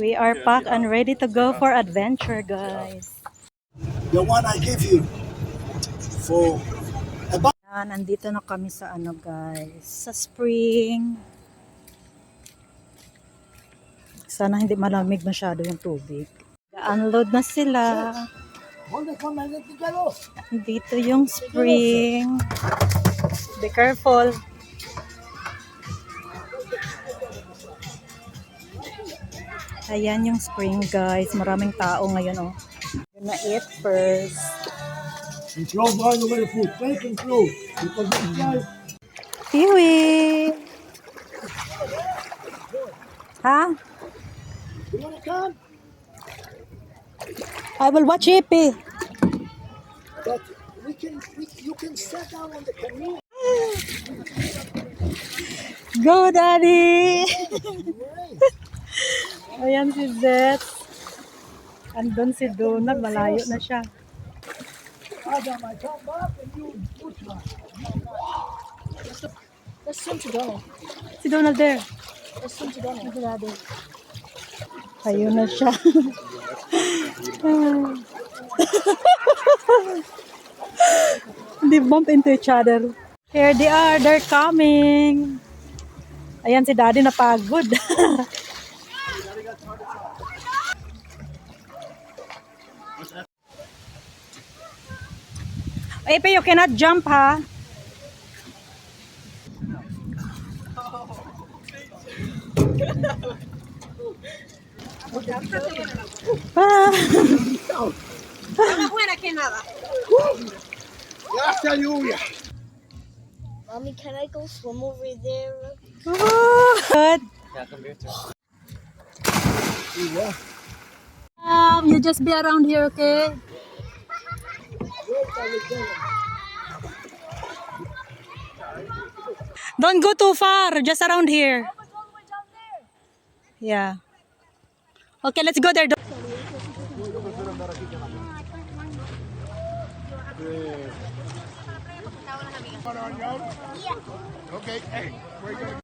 We are packed and ready to go for adventure, guys. The one I give you for about. Nandito na kami sa ano, guys, sa spring. Sana hindi malamig masyado yung tubig. Unload na sila. Dito yung spring. Be careful. Ayan yung spring, guys. Maraming tao ngayon, oh. Gonna eat first. Kiwi! Ha? You wanna come? I will watch Ipi. But you can sit down on the canoe. Go, Daddy! Ayan si Zet. Andun si Donald. Malayo na siya. Adam, I come back and you push back. Let's swim to Donald. Si Donald there. Let's swim to Donald. Si Daddy. Ayun na siya. They bump into each other. Here they are. They're coming. Ayan si Daddy napagod. Epe, you cannot jump, ha? Mommy, can I go swim over there? Good. You just be around here, okay? Don't go too far. Just around here. Yeah. Okay, let's go there. Okay, hey, where you going?